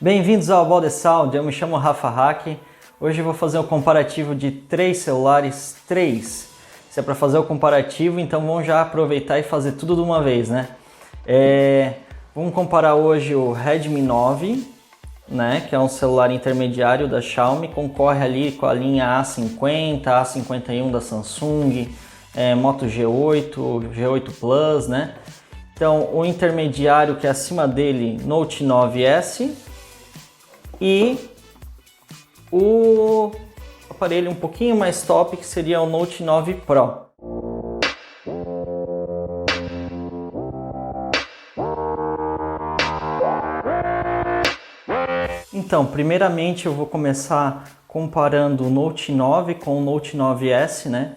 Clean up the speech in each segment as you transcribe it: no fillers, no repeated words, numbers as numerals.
Bem-vindos ao About the Sound, eu me chamo Rafa Hack. Hoje eu vou fazer um comparativo de 3 celulares, 3. Se é para fazer o comparativo, então vamos já aproveitar e fazer tudo de uma vez, né? Vamos comparar hoje o Redmi 9, né, que é um celular intermediário da Xiaomi, concorre ali com a linha A50, A51 da Samsung, Moto G8, G8 Plus, né? Então o intermediário que é acima dele, Note 9S, e o aparelho um pouquinho mais top, que seria o Note 9 Pro. Então, primeiramente eu vou começar comparando o Note 9 com o Note 9S, né?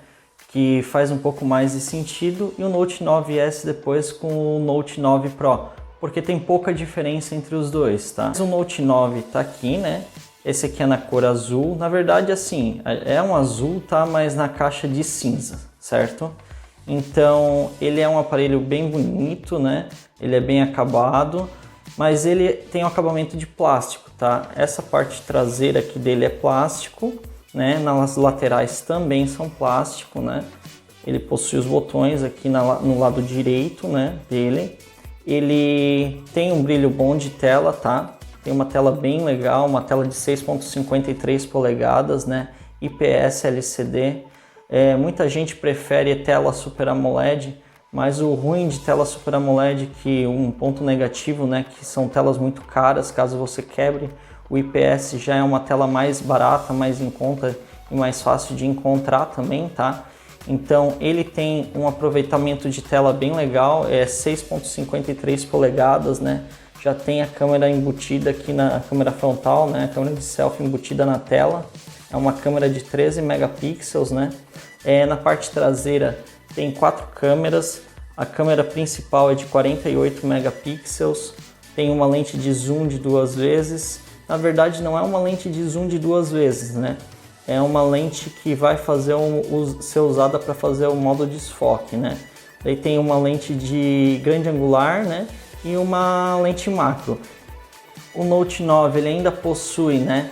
Que faz um pouco mais de sentido, e o Note 9S depois com o Note 9 Pro, porque tem pouca diferença entre os dois, tá? O Note 9 tá aqui, né? Esse aqui é na cor azul. Na verdade, assim, é um azul, tá? Mas na caixa de cinza, certo? Então, ele é um aparelho bem bonito, né? Ele é bem acabado, mas ele tem um acabamento de plástico, tá? Essa parte traseira aqui dele é plástico, né? Nas laterais também são plástico, né? Ele possui os botões aqui no lado direito, né, dele. Ele tem um brilho bom de tela, tá? Tem uma tela bem legal, uma tela de 6,53 polegadas, né? IPS LCD. Muita gente prefere tela Super AMOLED, mas o ruim de tela Super AMOLED, que um ponto negativo, né, que são telas muito caras, caso você quebre. O IPS já é uma tela mais barata, mais em conta e mais fácil de encontrar também, tá? Então ele tem um aproveitamento de tela bem legal, 6,53 polegadas, né? Já tem a câmera embutida aqui na câmera frontal, né? A câmera de selfie embutida na tela. É uma câmera de 13 megapixels, né? Na parte traseira tem 4 câmeras. A câmera principal é de 48 megapixels. Tem uma lente de zoom de 2 vezes. Na verdade, não é uma lente de zoom de 2 vezes, né? É uma lente que vai ser usada para fazer o modo desfoque, né? Daí tem uma lente de grande angular, né? E uma lente macro. O Note 9 ele ainda possui, né,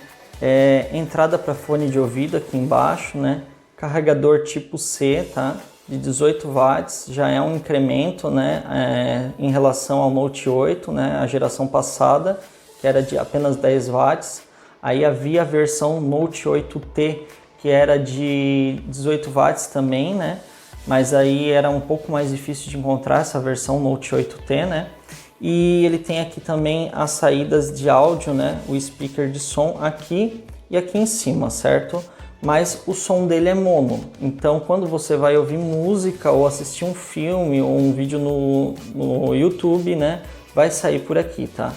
entrada para fone de ouvido aqui embaixo, né? Carregador tipo C, tá? De 18 watts, já é um incremento, né, em relação ao Note 8, né, a geração passada, que era de apenas 10 watts. Aí havia a versão Note 8T, que era de 18 watts também, né? Mas aí era um pouco mais difícil de encontrar essa versão Note 8T, né? E ele tem aqui também as saídas de áudio, né? O speaker de som aqui e aqui em cima, certo? Mas o som dele é mono. Então, quando você vai ouvir música ou assistir um filme ou um vídeo no YouTube, né? Vai sair por aqui, tá?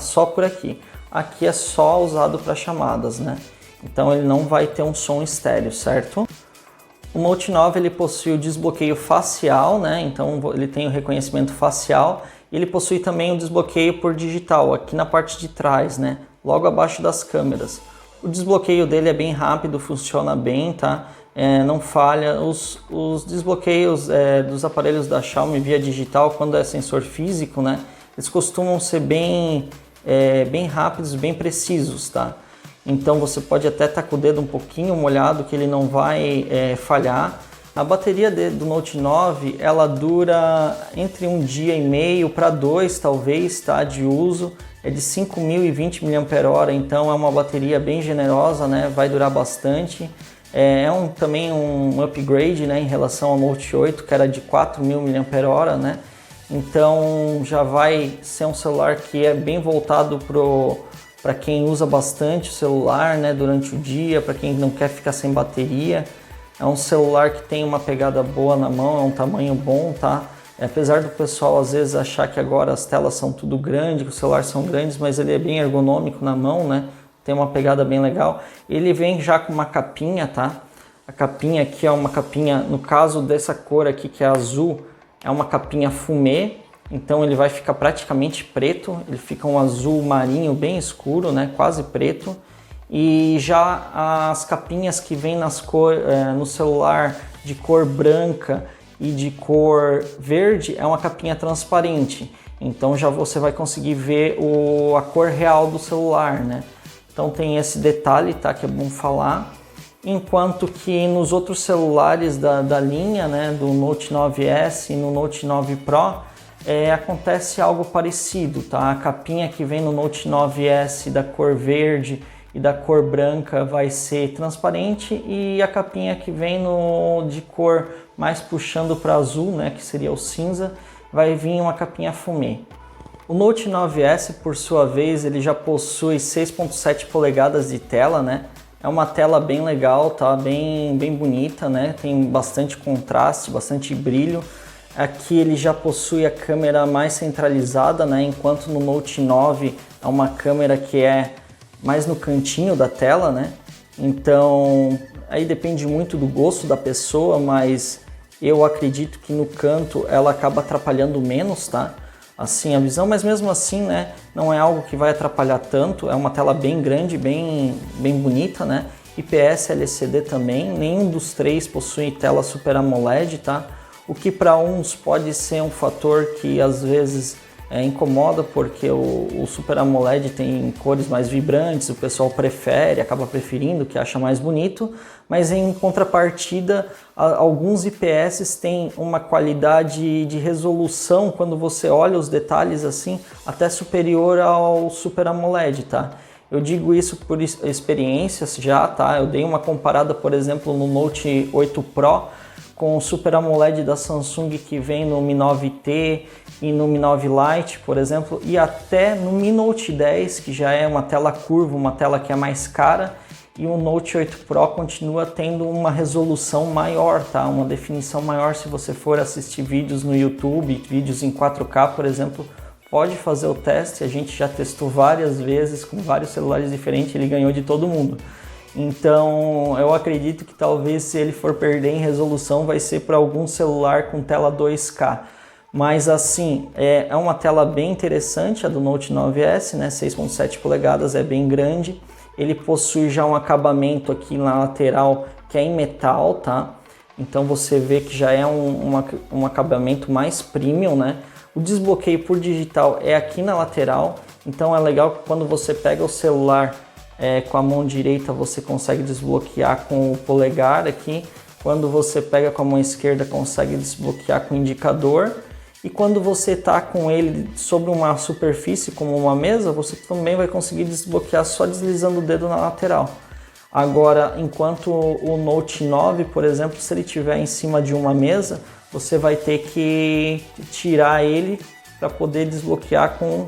Só por aqui. Aqui é só usado para chamadas, né? Então ele não vai ter um som estéreo, certo? O Note 9 ele possui o desbloqueio facial, né? Então ele tem o reconhecimento facial e ele possui também o desbloqueio por digital aqui na parte de trás, né? Logo abaixo das câmeras. O desbloqueio dele é bem rápido, funciona bem, tá? Não falha. Os desbloqueios dos aparelhos da Xiaomi via digital, quando é sensor físico, né? Eles costumam ser bem rápidos, bem precisos, tá? Então você pode até estar com o dedo um pouquinho molhado que ele não vai falhar. A bateria do Note 9 ela dura entre 1 dia e meio para 2 talvez, tá? De uso. É de 5.020 mAh, então é uma bateria bem generosa, né? Vai durar bastante. Também um upgrade, né, em relação ao Note 8, que era de 4.000 mAh, né? Então já vai ser um celular que é bem voltado para quem usa bastante o celular, né, durante o dia, para quem não quer ficar sem bateria. É um celular que tem uma pegada boa na mão, é um tamanho bom, tá? Apesar do pessoal às vezes achar que agora as telas são tudo grande, que os celulares são grandes, mas ele é bem ergonômico na mão, né? Tem uma pegada bem legal. Ele vem já com uma capinha, tá? A capinha aqui é uma capinha, no caso dessa cor aqui que é azul, é uma capinha fumê, então ele vai ficar praticamente preto, ele fica um azul marinho bem escuro, né, quase preto. E já as capinhas que vêm no celular de cor branca e de cor verde é uma capinha transparente. Então já você vai conseguir ver a cor real do celular, né? Então tem esse detalhe, tá, que é bom falar. Enquanto que nos outros celulares da linha, né, do Note 9S e no Note 9 Pro, acontece algo parecido, tá? A capinha que vem no Note 9S da cor verde e da cor branca vai ser transparente, e a capinha que vem de cor mais puxando para azul, né, que seria o cinza, vai vir uma capinha fumê. O Note 9S, por sua vez, ele já possui 6.7 polegadas de tela, né? É uma tela bem legal, tá? Bem bonita, né? Tem bastante contraste, bastante brilho. Aqui ele já possui a câmera mais centralizada, né? Enquanto no Note 9 é uma câmera que é mais no cantinho da tela, né? Então, aí depende muito do gosto da pessoa, mas eu acredito que no canto ela acaba atrapalhando menos, tá? Assim a visão, mas mesmo assim, né, não é algo que vai atrapalhar tanto. É uma tela bem grande, bem bonita, né? IPS LCD também, nenhum dos três possui tela Super AMOLED, tá? O que para uns pode ser um fator que às vezes incomoda, porque o Super AMOLED tem cores mais vibrantes, o pessoal acaba preferindo, que acha mais bonito, mas em contrapartida, alguns IPS têm uma qualidade de resolução, quando você olha os detalhes assim, até superior ao Super AMOLED, tá? Eu digo isso por experiências já, tá? Eu dei uma comparada, por exemplo, no Note 8 Pro com o Super AMOLED da Samsung que vem no Mi 9T e no Mi 9 Lite, por exemplo, e até no Mi Note 10, que já é uma tela curva, uma tela que é mais cara, e o Note 8 Pro continua tendo uma resolução maior, tá? Uma definição maior. Se você for assistir vídeos no YouTube, vídeos em 4K, por exemplo, pode fazer o teste. A gente já testou várias vezes com vários celulares diferentes, ele ganhou de todo mundo. Então eu acredito que talvez, se ele for perder em resolução, vai ser para algum celular com tela 2K. Mas assim, é uma tela bem interessante a do Note 9S, né? 6.7 polegadas, é bem grande. Ele possui já um acabamento aqui na lateral que é em metal, tá? Então você vê que já é um acabamento mais premium, né? O desbloqueio por digital é aqui na lateral, então é legal que quando você pega o celular com a mão direita, você consegue desbloquear com o polegar aqui. Quando você pega com a mão esquerda, consegue desbloquear com o indicador. E quando você está com ele sobre uma superfície, como uma mesa, você também vai conseguir desbloquear só deslizando o dedo na lateral. Agora, enquanto o Note 9, por exemplo, se ele estiver em cima de uma mesa, você vai ter que tirar ele para poder desbloquear com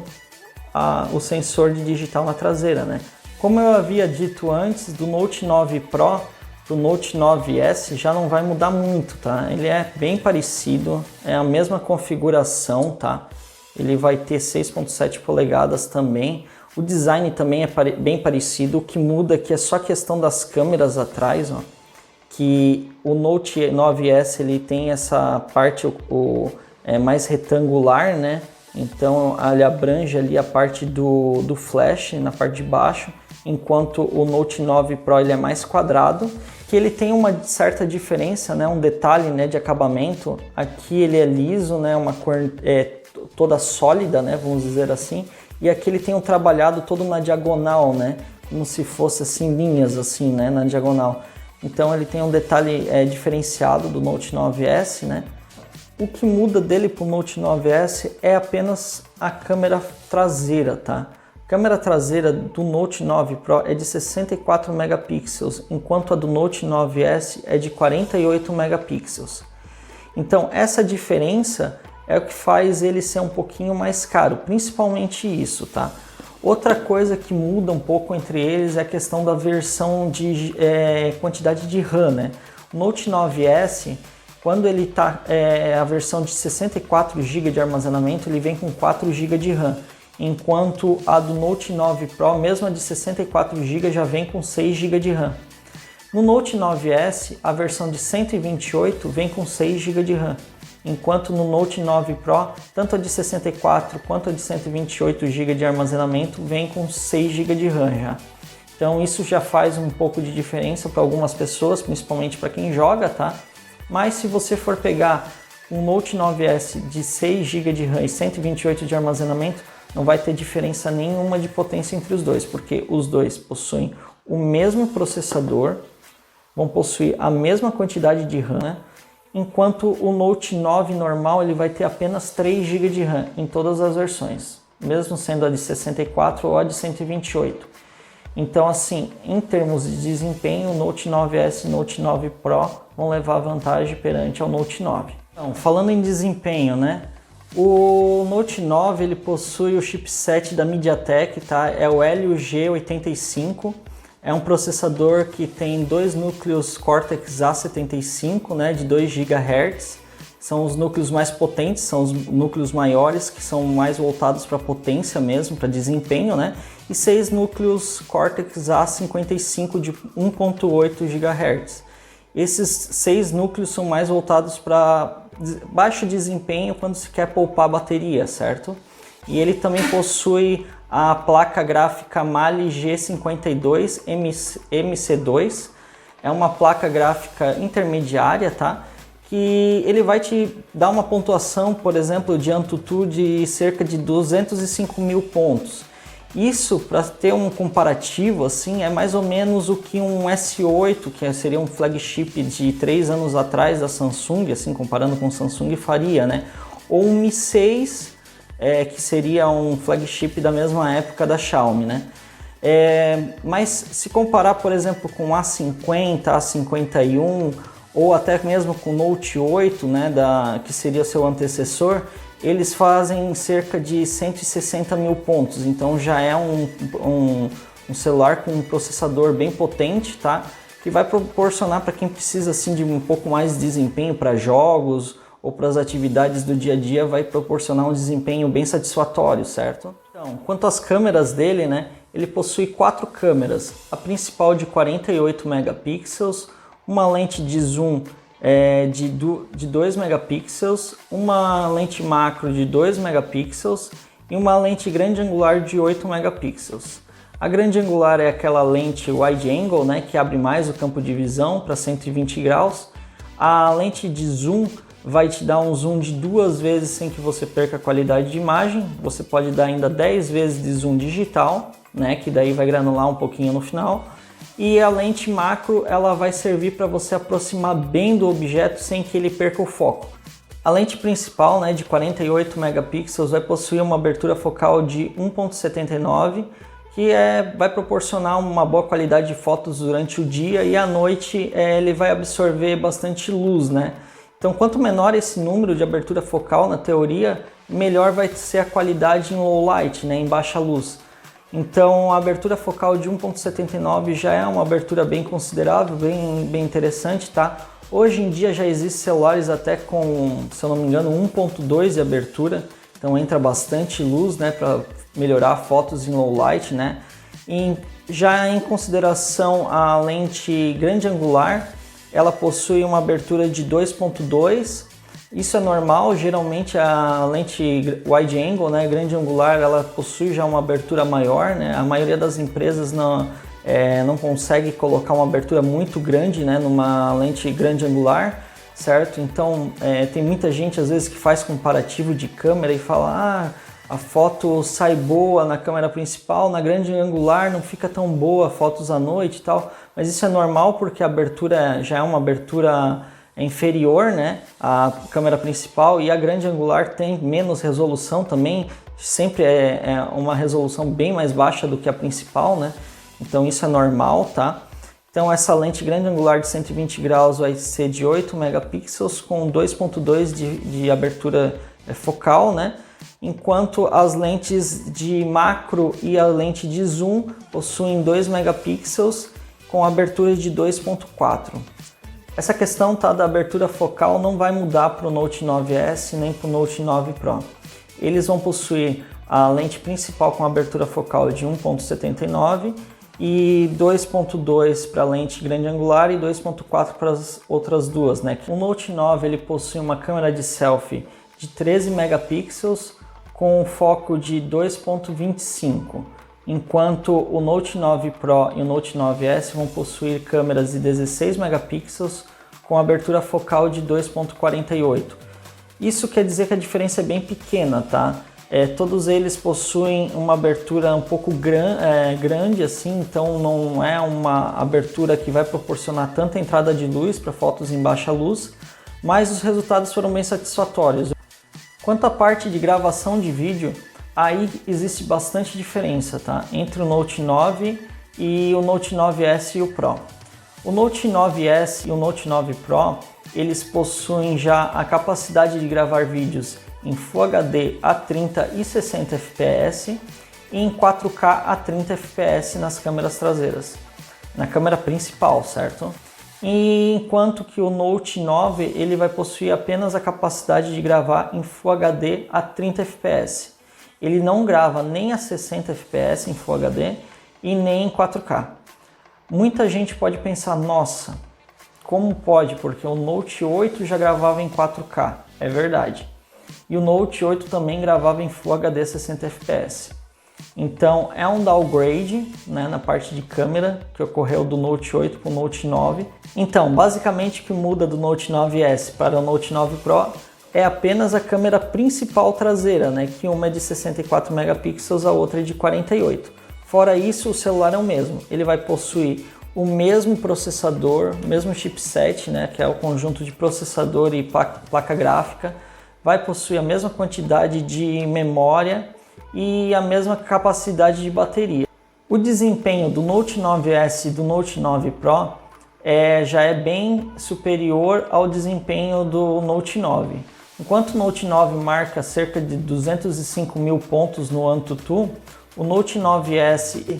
o sensor de digital na traseira, né? Como eu havia dito antes, do Note 9 Pro do Note 9S já não vai mudar muito, tá? Ele é bem parecido, é a mesma configuração, tá? Ele vai ter 6.7 polegadas também. O design também é bem parecido. O que muda aqui é só a questão das câmeras atrás, ó. Que o Note 9S ele tem essa parte mais retangular, né? Então ele abrange ali a parte do flash na parte de baixo, enquanto o Note 9 Pro ele é mais quadrado, que ele tem uma certa diferença, né? Um detalhe, né, de acabamento. Aqui ele é liso, né? Uma cor toda sólida, né? Vamos dizer assim. E aqui ele tem um trabalhado todo na diagonal, né? Como se fosse assim linhas assim, né? Na diagonal. Então ele tem um detalhe diferenciado do Note 9S, né? O que muda dele para o Note 9S é apenas a câmera traseira, tá? A câmera traseira do Note 9 Pro é de 64 megapixels, enquanto a do Note 9S é de 48 megapixels. Então essa diferença é o que faz ele ser um pouquinho mais caro, principalmente isso, tá? Outra coisa que muda um pouco entre eles é a questão da versão de quantidade de RAM, né? O Note 9S, quando ele está a versão de 64 GB de armazenamento, ele vem com 4 GB de RAM, enquanto a do Note 9 Pro, mesmo a de 64 GB, já vem com 6 GB de RAM. No Note 9S, a versão de 128 vem com 6 GB de RAM, enquanto no Note 9 Pro, tanto a de 64 quanto a de 128 GB de armazenamento vem com 6 GB de RAM já. Então isso já faz um pouco de diferença para algumas pessoas, principalmente para quem joga, tá? Mas se você for pegar um Note 9S de 6 GB de RAM e 128 de armazenamento não vai ter diferença nenhuma de potência entre os dois, porque os dois possuem o mesmo processador, vão possuir a mesma quantidade de RAM, enquanto o Note 9 normal ele vai ter apenas 3 GB de RAM em todas as versões, mesmo sendo a de 64 ou a de 128. Então, assim, em termos de desempenho, o Note 9S e o Note 9 Pro vão levar vantagem perante ao Note 9. Então, falando em desempenho, né? O Note 9 ele possui o chipset da MediaTek, tá? É o Helio G85. É um processador que tem dois núcleos Cortex A75, né, de 2 GHz. São os núcleos mais potentes, são os núcleos maiores, que são mais voltados para potência mesmo, para desempenho, né? E 6 núcleos Cortex A55 de 1.8 GHz. Esses 6 núcleos são mais voltados para baixo desempenho quando se quer poupar bateria, certo? E ele também possui a placa gráfica Mali G52 MC2. É uma placa gráfica intermediária, tá? Que ele vai te dar uma pontuação, por exemplo, de AnTuTu de cerca de 205 mil pontos. Isso, para ter um comparativo, assim, é mais ou menos o que um S8, que seria um flagship de 3 anos atrás da Samsung, assim, comparando com o Samsung, faria, né? Ou um Mi 6, que seria um flagship da mesma época da Xiaomi, né? Mas se comparar, por exemplo, com o A50, A51 ou até mesmo com o Note 8, né, que seria seu antecessor, eles fazem cerca de 160 mil pontos, então já é um celular com um processador bem potente, tá? Que vai proporcionar para quem precisa assim, de um pouco mais de desempenho para jogos ou para as atividades do dia a dia, vai proporcionar um desempenho bem satisfatório, certo? Então, quanto às câmeras dele, né, ele possui 4 câmeras, a principal de 48 megapixels, uma lente de zoom de 2 megapixels, uma lente macro de 2 megapixels e uma lente grande angular de 8 megapixels. A grande angular é aquela lente wide angle, né, que abre mais o campo de visão para 120 graus. A lente de zoom vai te dar um zoom de 2 vezes sem que você perca a qualidade de imagem. Você pode dar ainda 10 vezes de zoom digital, né, que daí vai granular um pouquinho no final. E a lente macro ela vai servir para você aproximar bem do objeto sem que ele perca o foco. A lente principal, né, de 48 megapixels vai possuir uma abertura focal de 1.79, que vai proporcionar uma boa qualidade de fotos durante o dia, e à noite ele vai absorver bastante luz, né? Então, quanto menor esse número de abertura focal na teoria, melhor vai ser a qualidade em low light, né, em baixa luz. Então, a abertura focal de 1.79 já é uma abertura bem considerável, bem interessante, tá? Hoje em dia já existem celulares até com, se eu não me engano, 1.2 de abertura, então entra bastante luz, né, para melhorar fotos em low light, né? E já em consideração a lente grande angular, ela possui uma abertura de 2.2. Isso é normal, geralmente a lente wide angle, né, grande angular, ela possui já uma abertura maior, né? A maioria das empresas não consegue colocar uma abertura muito grande, né, numa lente grande angular, certo? Então tem muita gente às vezes que faz comparativo de câmera e fala, a foto sai boa na câmera principal, na grande angular não fica tão boa, fotos à noite e tal, mas isso é normal porque a abertura já é uma abertura inferior, né, à câmera principal, e a grande angular tem menos resolução também, sempre é uma resolução bem mais baixa do que a principal, né, então isso é normal, tá? Então essa lente grande angular de 120 graus vai ser de 8 megapixels com 2.2 de abertura focal, né, enquanto as lentes de macro e a lente de zoom possuem 2 megapixels com abertura de 2.4. Essa questão da abertura focal não vai mudar para o Note 9S nem para o Note 9 Pro. Eles vão possuir a lente principal com abertura focal de 1.79 e 2.2 para a lente grande angular e 2.4 para as outras duas, né? O Note 9 ele possui uma câmera de selfie de 13 megapixels com foco de 2.25. Enquanto o Note 9 Pro e o Note 9S vão possuir câmeras de 16 megapixels com abertura focal de 2.48. Isso quer dizer que a diferença é bem pequena, tá? Todos eles possuem uma abertura um pouco grande assim, então não é uma abertura que vai proporcionar tanta entrada de luz para fotos em baixa luz, mas os resultados foram bem satisfatórios. Quanto à parte de gravação de vídeo, aí existe bastante diferença, tá? Entre o Note 9 e o Note 9S e o Pro. O Note 9S e o Note 9 Pro, eles possuem já a capacidade de gravar vídeos em Full HD a 30 e 60 fps e em 4K a 30 fps nas câmeras traseiras, na câmera principal, certo? E enquanto que o Note 9 ele vai possuir apenas a capacidade de gravar em Full HD a 30 fps. Ele não grava nem a 60 fps em Full HD e nem em 4K. Muita gente pode pensar, nossa, como pode? Porque o Note 8 já gravava em 4K. É verdade. E o Note 8 também gravava em Full HD 60 fps. Então é um downgrade, né, na parte de câmera que ocorreu do Note 8 para o Note 9. Então basicamente o que muda do Note 9S para o Note 9 Pro é apenas a câmera principal traseira, né, que uma é de 64 megapixels, a outra é de 48. Fora isso, o celular é o mesmo. Ele vai possuir o mesmo processador, o mesmo chipset, né, que é o conjunto de processador e placa gráfica. Vai possuir a mesma quantidade de memória e a mesma capacidade de bateria. O desempenho do Note 9S e do Note 9 Pro já é bem superior ao desempenho do Note 9. Enquanto o Note 9 marca cerca de 205 mil pontos no AnTuTu, o Note 9S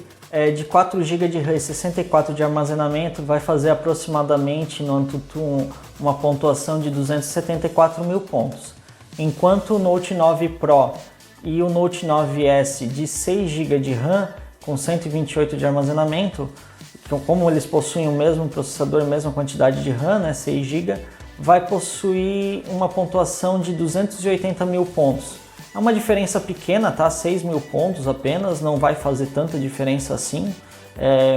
de 4 GB de RAM e 64 de armazenamento vai fazer aproximadamente no AnTuTu uma pontuação de 274 mil pontos. Enquanto o Note 9 Pro e o Note 9S de 6 GB de RAM com 128 de armazenamento, então, como eles possuem o mesmo processador e a mesma quantidade de RAM, né, 6 GB, vai possuir uma pontuação de 280 mil pontos. É uma diferença pequena, tá? 6 mil pontos apenas, não vai fazer tanta diferença assim,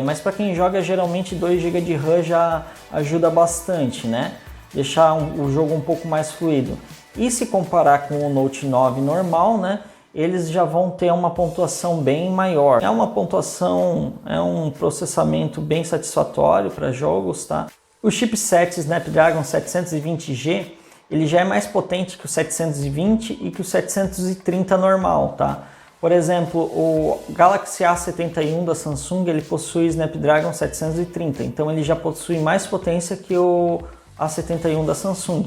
mas para quem joga geralmente 2 GB de RAM já ajuda bastante, né? Deixar o jogo um pouco mais fluido. E se comparar com o Note 9 normal, né, eles já vão ter uma pontuação bem maior. É uma pontuação, é um processamento bem satisfatório para jogos, tá? O chipset Snapdragon 720G, ele já é mais potente que o 720 e que o 730 normal, tá? Por exemplo, o Galaxy A71 da Samsung, ele possui Snapdragon 730, então ele já possui mais potência que o A71 da Samsung.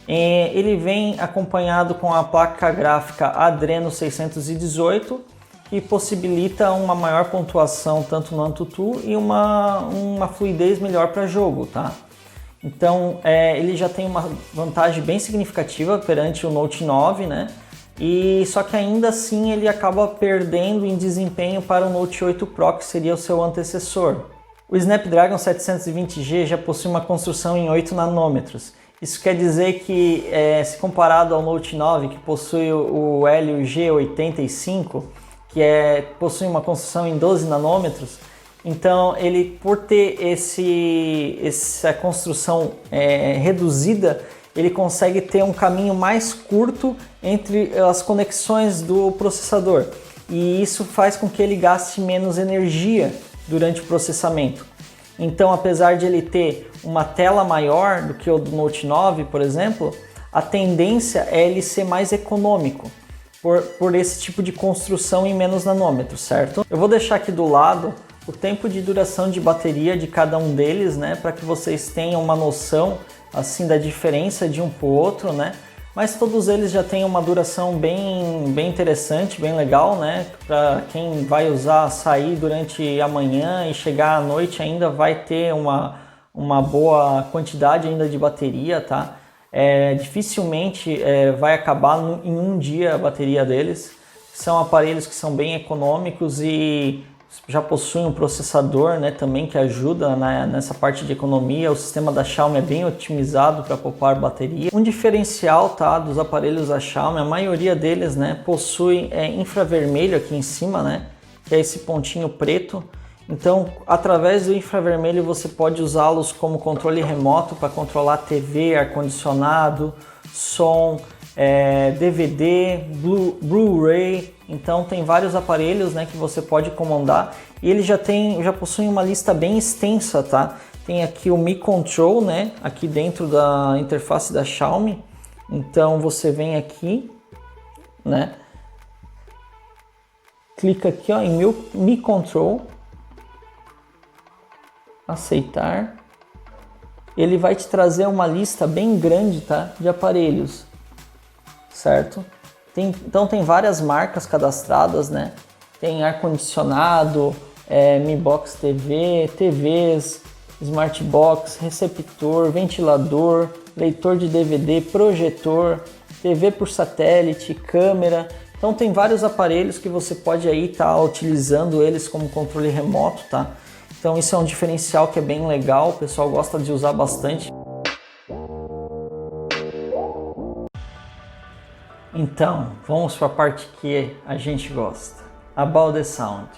Ele vem acompanhado com a placa gráfica Adreno 618, que possibilita uma maior pontuação tanto no AnTuTu e uma fluidez melhor para jogo, tá? Então ele já tem uma vantagem bem significativa perante o Note 9, né? E só que ainda assim ele acaba perdendo em desempenho para o Note 8 Pro, que seria o seu antecessor. O Snapdragon 720G já possui uma construção em 8 nanômetros. Isso quer dizer que, se comparado ao Note 9, que possui o Helio G85, que possui uma construção em 12 nanômetros, então ele, por ter essa construção reduzida, ele consegue ter um caminho mais curto entre as conexões do processador. E isso faz com que ele gaste menos energia durante o processamento. Então, apesar de ele ter uma tela maior do que o do Note 9, por exemplo, a tendência é ele ser mais econômico por esse tipo de construção em menos nanômetros, certo? Eu vou deixar aqui do lado o tempo de duração de bateria de cada um deles, né, para que vocês tenham uma noção assim da diferença de um para o outro, né? Mas todos eles já têm uma duração bem interessante, bem legal, né? Para quem vai usar, sair durante a manhã e chegar à noite ainda vai ter uma boa quantidade ainda de bateria, tá? Dificilmente vai acabar em um dia a bateria deles. São aparelhos que são bem econômicos e já possuem um processador, né, também que ajuda nessa parte de economia. O sistema da Xiaomi é bem otimizado para poupar bateria. Um diferencial, tá, dos aparelhos da Xiaomi, a maioria deles, né, possui infravermelho aqui em cima, né, que é esse pontinho preto. Então, através do infravermelho você pode usá-los como controle remoto para controlar TV, ar-condicionado, som, DVD, Blu-ray. Então tem vários aparelhos, né, que você pode comandar, e ele já possui uma lista bem extensa, tá? Tem aqui o Mi Control, né, aqui dentro da interface da Xiaomi. Então você vem aqui, né, clica aqui, ó, em Mi Control, aceitar. Ele vai te trazer uma lista bem grande, tá, de aparelhos, certo? Então tem várias marcas cadastradas, né? Tem ar-condicionado, Mi Box TV, TVs, Smart Box, receptor, ventilador, leitor de DVD, projetor, TV por satélite, câmera. Então tem vários aparelhos que você pode aí estar utilizando eles como controle remoto, tá? Então isso é um diferencial que é bem legal, o pessoal gosta de usar bastante. Então, vamos para a parte que a gente gosta. About the sound.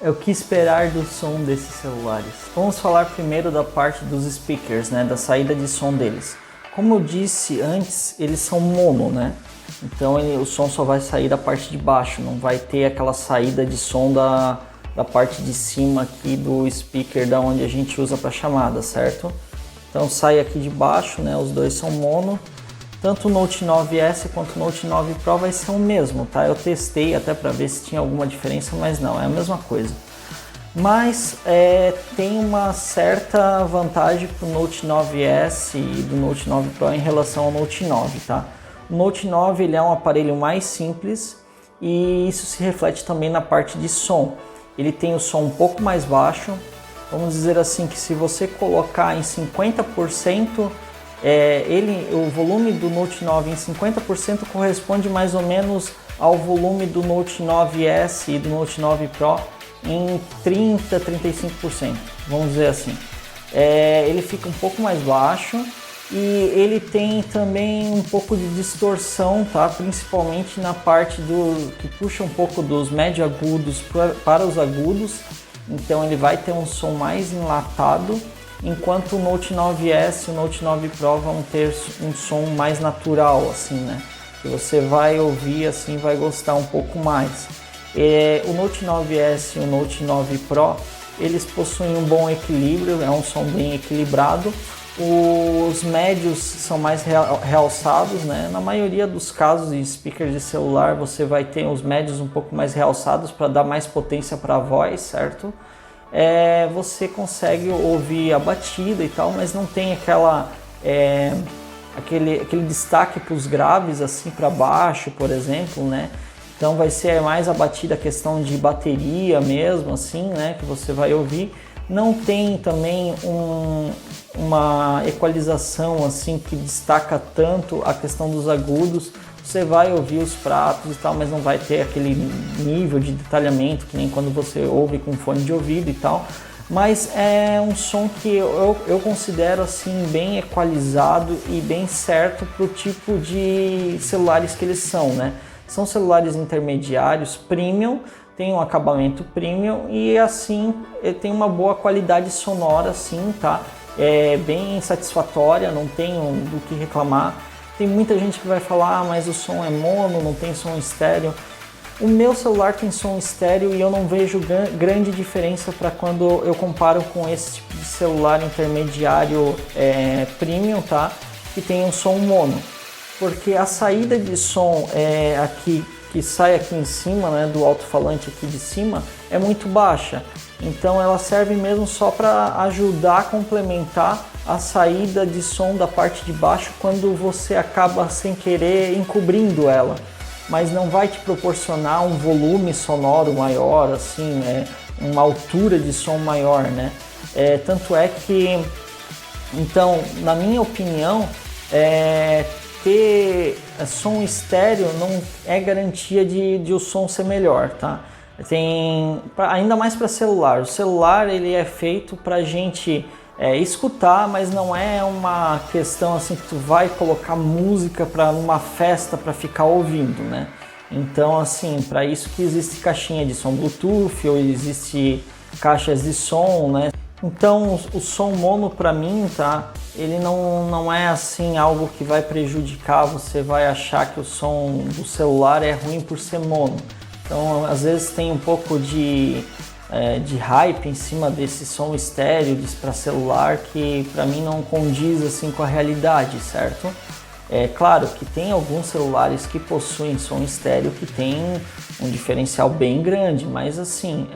É o que esperar do som desses celulares. Vamos falar primeiro da parte dos speakers, né, da saída de som deles. Como eu disse antes, eles são mono, né? Então o som só vai sair da parte de baixo, não vai ter aquela saída de som da parte de cima aqui do speaker, da onde a gente usa para chamada, certo? Então sai aqui de baixo, né? Os dois são mono. Tanto o Note 9S quanto o Note 9 Pro vai ser o mesmo, tá? Eu testei até para ver se tinha alguma diferença, mas não, é a mesma coisa. Mas tem uma certa vantagem para o Note 9S e do Note 9 Pro em relação ao Note 9, tá? O Note 9 ele é um aparelho mais simples e isso se reflete também na parte de som. Ele tem o som um pouco mais baixo, vamos dizer assim que se você colocar em 50%, o volume do Note 9 em 50% corresponde mais ou menos ao volume do Note 9S e do Note 9 Pro em 30-35%, vamos dizer assim. Ele fica um pouco mais baixo e ele tem também um pouco de distorção, tá? Principalmente na parte que puxa um pouco dos médio agudos para os agudos, então ele vai ter um som mais enlatado, enquanto o Note 9S e o Note 9 Pro vão ter um som mais natural, assim, né? Que você vai ouvir, assim, vai gostar um pouco mais. O Note 9S e o Note 9 Pro, eles possuem um bom equilíbrio, é um som bem equilibrado. Os médios são mais realçados, né? Na maioria dos casos de speakers de celular, você vai ter os médios um pouco mais realçados para dar mais potência para a voz, certo? Você consegue ouvir a batida e tal, mas não tem aquele destaque para os graves assim para baixo, por exemplo, né? Então vai ser mais a batida, a questão de bateria mesmo, assim, né? Que você vai ouvir. Não tem também uma equalização assim que destaca tanto a questão dos agudos. Você vai ouvir os pratos e tal, mas não vai ter aquele nível de detalhamento que nem quando você ouve com fone de ouvido e tal. Mas é um som que eu considero assim bem equalizado e bem certo para o tipo de celulares que eles são, né? São celulares intermediários, premium, tem um acabamento premium e assim tem uma boa qualidade sonora, assim, tá? É bem satisfatória, não tenho do que reclamar. Tem muita gente que vai falar, mas o som é mono, não tem som estéreo. O meu celular tem som estéreo e eu não vejo grande diferença para quando eu comparo com esse tipo de celular intermediário premium, tá? Que tem um som mono. Porque a saída de som aqui, que sai aqui em cima, né, do alto-falante aqui de cima, é muito baixa. Então ela serve mesmo só para ajudar a complementar a saída de som da parte de baixo quando você acaba sem querer encobrindo ela, mas não vai te proporcionar um volume sonoro maior, assim, uma altura de som maior, né? Tanto é que, então, na minha opinião, ter som estéreo não é garantia de o som ser melhor, tá? Ainda mais para celular. O celular ele é feito para gente escutar, mas não é uma questão assim que tu vai colocar música para uma festa para ficar ouvindo, né? Então, assim, para isso que existe caixinha de som Bluetooth ou existe caixas de som, né? Então o som mono para mim, tá? Ele não é assim algo que vai prejudicar, você vai achar que o som do celular é ruim por ser mono. Então às vezes tem um pouco de hype em cima desse som estéreo para celular que para mim não condiz assim com a realidade, certo? É claro que tem alguns celulares que possuem som estéreo que tem um diferencial bem grande, mas assim,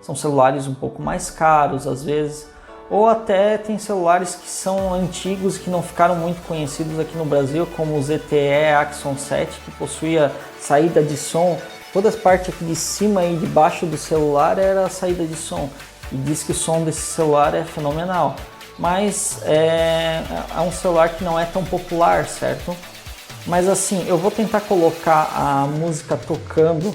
são celulares um pouco mais caros às vezes, ou até tem celulares que são antigos que não ficaram muito conhecidos aqui no Brasil, como o ZTE Axon 7, que possuía saída de som. Toda a parte aqui de cima e de baixo do celular era a saída de som, e diz que o som desse celular é fenomenal. Mas é um celular que não é tão popular, certo? Mas assim, eu vou tentar colocar a música tocando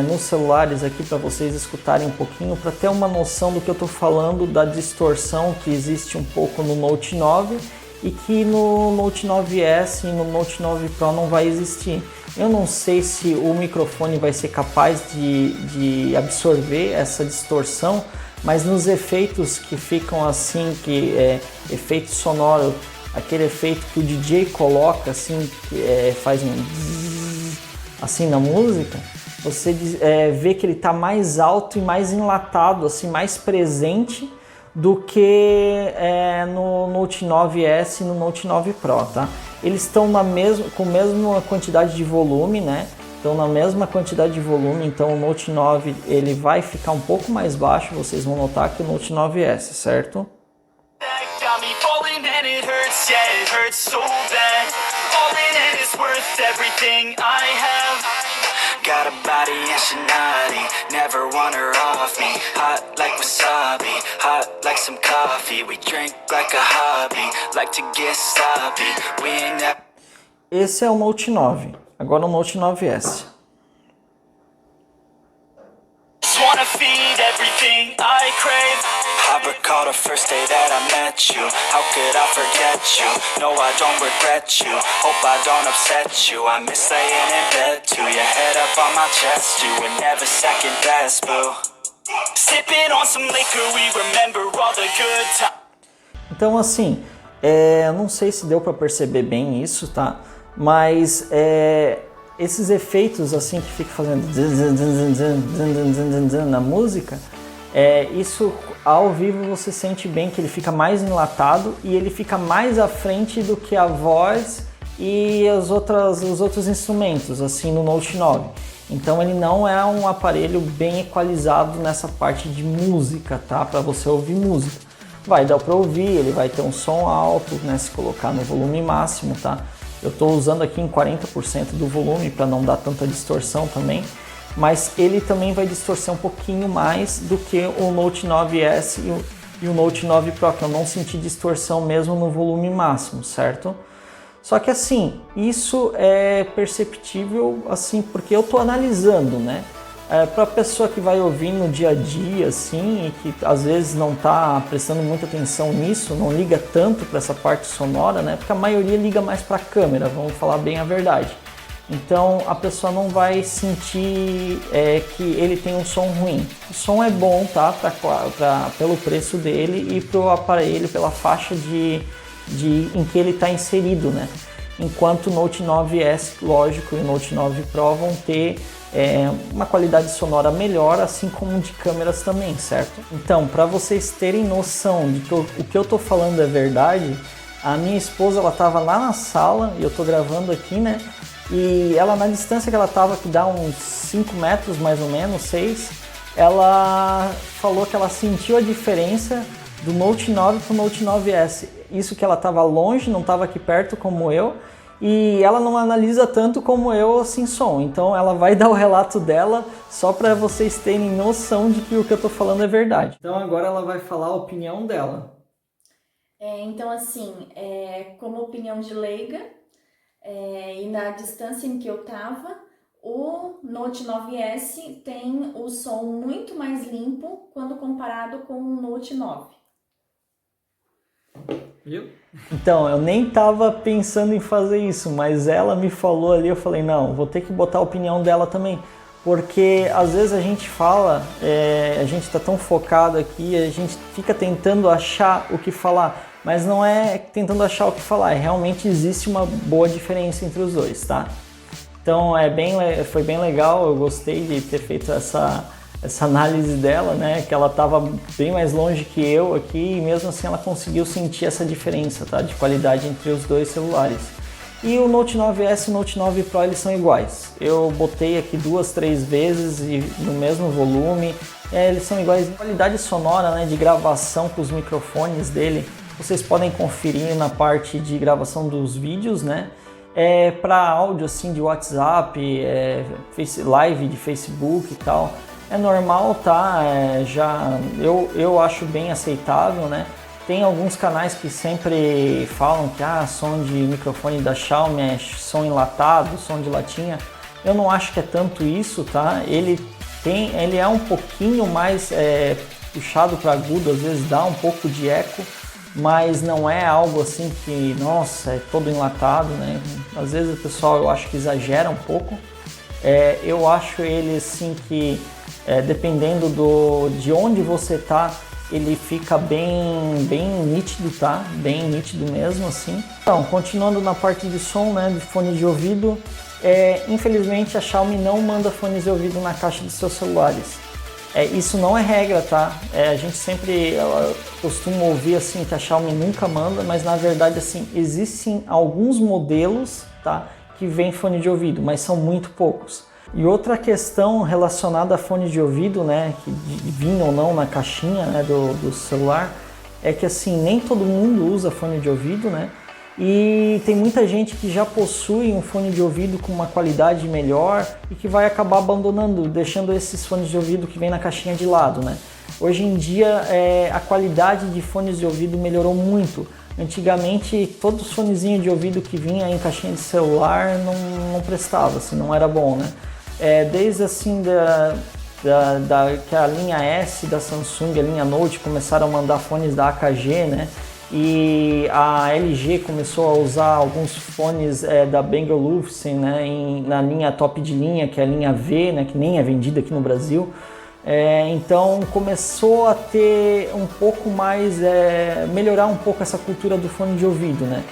nos celulares aqui para vocês escutarem um pouquinho, para ter uma noção do que eu estou falando, da distorção que existe um pouco no Note 9 e que no Note 9S e no Note 9 Pro não vai existir. Eu não sei se o microfone vai ser capaz de absorver essa distorção, mas nos efeitos que ficam assim, que efeito sonoro, aquele efeito que o DJ coloca assim, que faz um zzz, assim na música, você vê que ele está mais alto e mais enlatado, assim, mais presente do que no Note 9S e no Note 9 Pro, tá? Eles estão com a mesma quantidade de volume, né? Então na mesma quantidade de volume, então o Note 9 ele vai ficar um pouco mais baixo, vocês vão notar que o Note 9S, certo? Got a body and she naughty, never want her off me. Hot like wasabi, hot like some coffee. We drink like a hobby, like to get sloppy. We ain't that... Esse é o Note 9, agora o Note 9S. Wanna feed everything I crave. I recall the first day that I met you. How could I forget you? No, I don't regret you. Hope I don't upset you. I miss laying in bed too. Your head up on my chest. You were never second best, boo. Sipping on some liquor, we remember all the good times. Então assim, eu não sei se deu para perceber bem isso, tá? Mas esses efeitos assim que fica fazendo na música, isso ao vivo você sente bem que ele fica mais enlatado e ele fica mais à frente do que a voz e os outros instrumentos assim no Note 9. Então ele não é um aparelho bem equalizado nessa parte de música, tá? Para você ouvir música. Vai dar para ouvir, ele vai ter um som alto, né? Se colocar no volume máximo, tá? Eu estou usando aqui em 40% do volume para não dar tanta distorção também, mas ele também vai distorcer um pouquinho mais do que o Note 9S e o Note 9 Pro, que eu não senti distorção mesmo no volume máximo, certo? Só que assim, isso é perceptível assim porque eu estou analisando, né? Para a pessoa que vai ouvir no dia a dia assim e que às vezes não está prestando muita atenção nisso, não liga tanto para essa parte sonora, né? Porque a maioria liga mais para a câmera, vamos falar bem a verdade. Então a pessoa não vai sentir que ele tem um som ruim. O som é bom, tá? Pelo preço dele e para o aparelho, pela faixa em que ele está inserido, né? Enquanto o Note 9S, lógico, e o Note 9 Pro vão ter uma qualidade sonora melhor, assim como de câmeras também, certo? Então, para vocês terem noção de que o que eu tô falando é verdade, a minha esposa, ela tava lá na sala, e eu tô gravando aqui, né? E ela, na distância que ela tava, que dá uns 5 metros mais ou menos, 6, ela falou que ela sentiu a diferença do Note 9 pro Note 9S. Isso que ela tava longe, não tava aqui perto como eu, e ela não analisa tanto como eu assim som, então ela vai dar o relato dela só para vocês terem noção de que o que eu tô falando é verdade. Então agora ela vai falar a opinião dela. Então assim, como opinião de leiga, e na distância em que eu tava, o Note 9S tem o som muito mais limpo quando comparado com o Note 9. Viu? Então, eu nem tava pensando em fazer isso, mas ela me falou ali, eu falei, não, vou ter que botar a opinião dela também, porque às vezes a gente fala, a gente está tão focado aqui, a gente fica tentando achar o que falar, mas não é tentando achar o que falar, realmente existe uma boa diferença entre os dois, tá? Então foi bem legal, eu gostei de ter feito essa análise dela, né? Que ela estava bem mais longe que eu aqui e mesmo assim ela conseguiu sentir essa diferença, tá? De qualidade entre os dois celulares. E o Note 9S e o Note 9 Pro eles são iguais. Eu botei aqui 2, 3 vezes e no mesmo volume. Eles são iguais em qualidade sonora, né? De gravação com os microfones dele. Vocês podem conferir na parte de gravação dos vídeos, né? Para áudio assim de WhatsApp, live de Facebook e tal. É normal, tá? Eu acho bem aceitável, né? Tem alguns canais que sempre falam que som de microfone da Xiaomi é som enlatado, som de latinha. Eu não acho que é tanto isso, tá? Ele é um pouquinho mais puxado para agudo, às vezes dá um pouco de eco, mas não é algo assim que, nossa, é todo enlatado, né? Às vezes o pessoal eu acho que exagera um pouco. Eu acho ele assim que, dependendo de onde você tá, ele fica bem nítido, tá? Bem nítido mesmo, assim. Então, continuando na parte de som, né, de fone de ouvido, infelizmente a Xiaomi não manda fones de ouvido na caixa de seus celulares. Isso não é regra, tá? A gente sempre costuma ouvir assim que a Xiaomi nunca manda, mas na verdade assim, existem alguns modelos, tá, que vem fone de ouvido, mas são muito poucos. E outra questão relacionada a fone de ouvido, né, que vinha ou não na caixinha, né, do celular, é que assim, nem todo mundo usa fone de ouvido, né, e tem muita gente que já possui um fone de ouvido com uma qualidade melhor e que vai acabar abandonando, deixando esses fones de ouvido que vem na caixinha de lado, né. Hoje em dia a qualidade de fones de ouvido melhorou muito. Antigamente todos os fonezinhos de ouvido que vinha em caixinha de celular não prestava, assim, não era bom, né. Desde assim que a linha S da Samsung, a linha Note, começaram a mandar fones da AKG, né? E a LG começou a usar alguns fones da Bang & Olufsen, né? Na linha top de linha, que é a linha V, né? Que nem é vendida aqui no Brasil. Então começou a ter um pouco mais, melhorar um pouco essa cultura do fone de ouvido, né?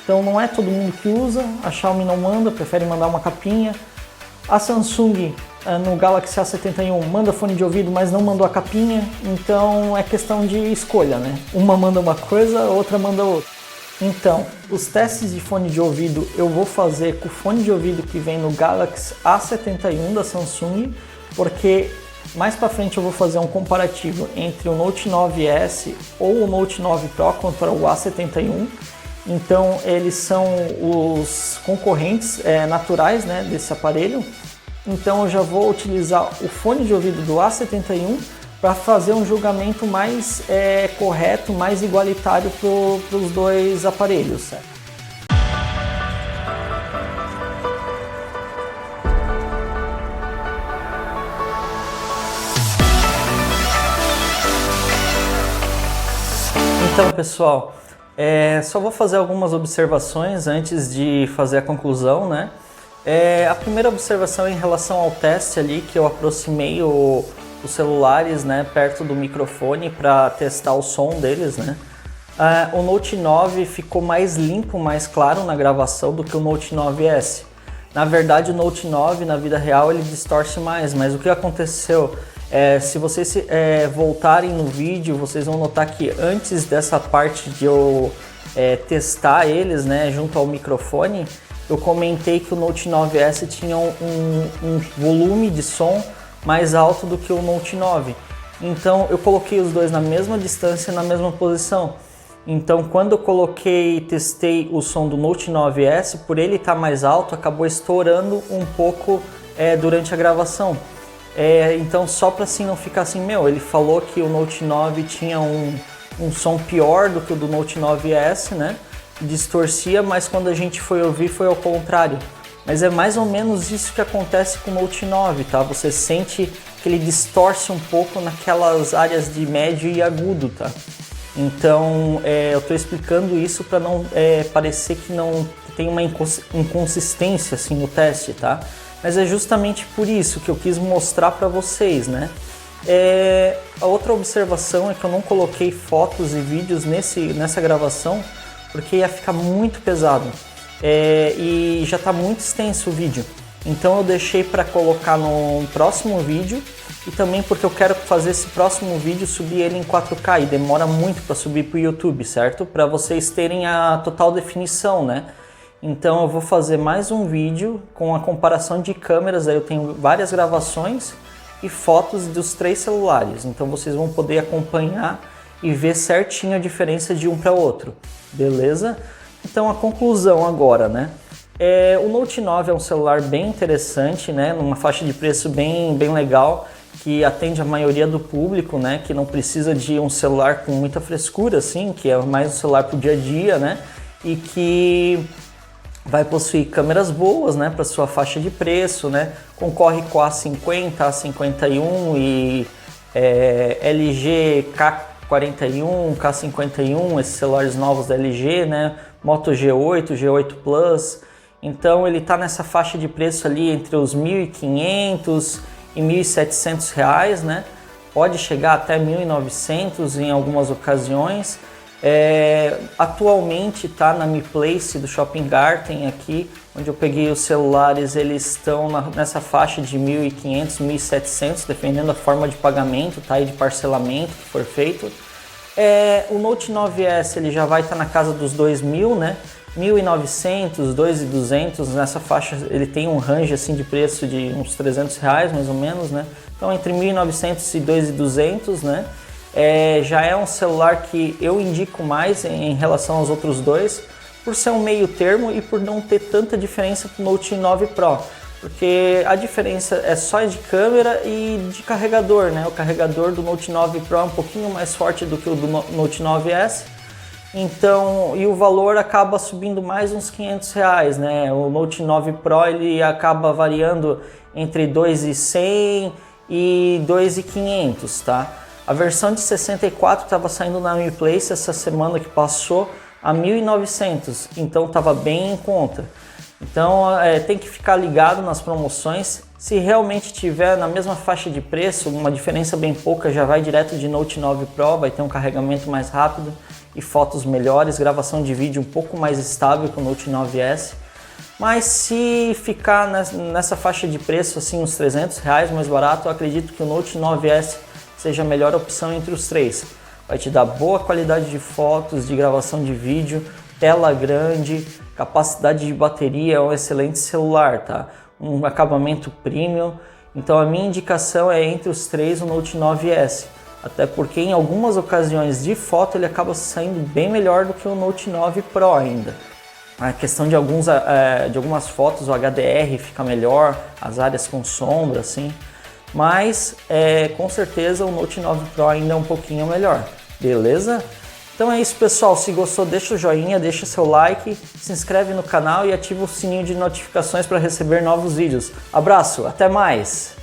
Então não é todo mundo que usa, a Xiaomi não manda, prefere mandar uma capinha. A Samsung no Galaxy A71 manda fone de ouvido, mas não mandou a capinha, então é questão de escolha, né? Uma manda uma coisa, a outra manda outra. Então, os testes de fone de ouvido eu vou fazer com o fone de ouvido que vem no Galaxy A71 da Samsung, porque mais para frente eu vou fazer um comparativo entre o Note 9S ou o Note 9 Pro contra o A71. Então eles são os concorrentes naturais, né, desse aparelho. Então eu já vou utilizar o fone de ouvido do A71 para fazer um julgamento mais correto, mais igualitário para os dois aparelhos, certo? Então, pessoal, só vou fazer algumas observações antes de fazer a conclusão, né? A primeira observação é em relação ao teste ali, que eu aproximei os celulares, né, perto do microfone para testar o som deles, né? O Note 9 ficou mais limpo, mais claro na gravação do que o Note 9S. Na verdade, o Note 9 na vida real ele distorce mais, mas o que aconteceu? Se vocês voltarem no vídeo, vocês vão notar que antes dessa parte de eu testar eles, né, junto ao microfone, eu comentei que o Note 9S tinha um volume de som mais alto do que o Note 9. Então eu coloquei os dois na mesma distância, na mesma posição. Então quando eu coloquei e testei o som do Note 9S, por ele estar mais alto, acabou estourando um pouco durante a gravação. Então só para assim não ficar assim, ele falou que o Note 9 tinha um som pior do que o do Note 9S, né? Distorcia, mas quando a gente foi ouvir foi ao contrário. Mas é mais ou menos isso que acontece com o Note 9, tá? Você sente que ele distorce um pouco naquelas áreas de médio e agudo, tá? Então eu estou explicando isso para não parecer que não tem uma inconsistência assim no teste, tá? mas é justamente por isso que eu quis mostrar para vocês, né? A outra observação é que eu não coloquei fotos e vídeos nessa gravação porque ia ficar muito pesado e já está muito extenso o vídeo. Então eu deixei para colocar no próximo vídeo e também porque eu quero fazer esse próximo vídeo, subir ele em 4K e demora muito para subir para o YouTube, certo? Para vocês terem a total definição, né? Então eu vou fazer mais um vídeo com a comparação de câmeras, aí eu tenho várias gravações e fotos dos 3 celulares, então vocês vão poder acompanhar e ver certinho a diferença de um para outro, beleza? Então a conclusão agora, né? O Note 9 é um celular bem interessante, né? Numa faixa de preço bem legal, que atende a maioria do público, né? Que não precisa de um celular com muita frescura, assim, que é mais um celular para o dia a dia, né? E que vai possuir câmeras boas, né, para sua faixa de preço, né? Concorre com a A50, A51 e LG K41, K51, esses celulares novos da LG, né? Moto G8, G8 Plus. Então ele está nessa faixa de preço ali entre os 1.500 e 1.700 reais, né? Pode chegar até 1.900 em algumas ocasiões. Atualmente está na Mi Place do Shopping Garden aqui, onde eu peguei os celulares, eles estão nessa faixa de 1.500, 1.700, dependendo da forma de pagamento, tá? E de parcelamento que for feito. O Note 9S ele já vai estar na casa dos 2.000, né? 1.900, 2.200, nessa faixa ele tem um range assim de preço de uns 300 reais mais ou menos, né? Então entre 1.900 e 2.200, né? Já é um celular que eu indico mais em relação aos outros dois, por ser um meio termo e por não ter tanta diferença para o Note 9 Pro, porque a diferença é só de câmera e de carregador, né? O carregador do Note 9 Pro é um pouquinho mais forte do que o do Note 9S, então, e o valor acaba subindo mais uns 500 reais, né? O Note 9 Pro ele acaba variando entre 2.100 e 2.500, tá? A versão de 64 estava saindo na Mi Place essa semana que passou a 1.900, então estava bem em conta. Então tem que ficar ligado nas promoções. Se realmente tiver na mesma faixa de preço, uma diferença bem pouca, já vai direto de Note 9 Pro, vai ter um carregamento mais rápido e fotos melhores, gravação de vídeo um pouco mais estável que o Note 9S. Mas se ficar nessa faixa de preço, assim, uns 300 reais mais barato, eu acredito que o Note 9S seja a melhor opção entre os três. Vai te dar boa qualidade de fotos, de gravação de vídeo, tela grande, capacidade de bateria, é um excelente celular, tá? Um acabamento premium. Então a minha indicação é entre os três o Note 9S. Até porque em algumas ocasiões de foto ele acaba saindo bem melhor do que o Note 9 Pro ainda. A questão de algumas fotos, o HDR fica melhor, as áreas com sombra, assim. Mas com certeza o Note 9 Pro ainda é um pouquinho melhor, beleza? Então é isso, pessoal, se gostou deixa o joinha, deixa seu like, se inscreve no canal e ativa o sininho de notificações para receber novos vídeos. Abraço, até mais!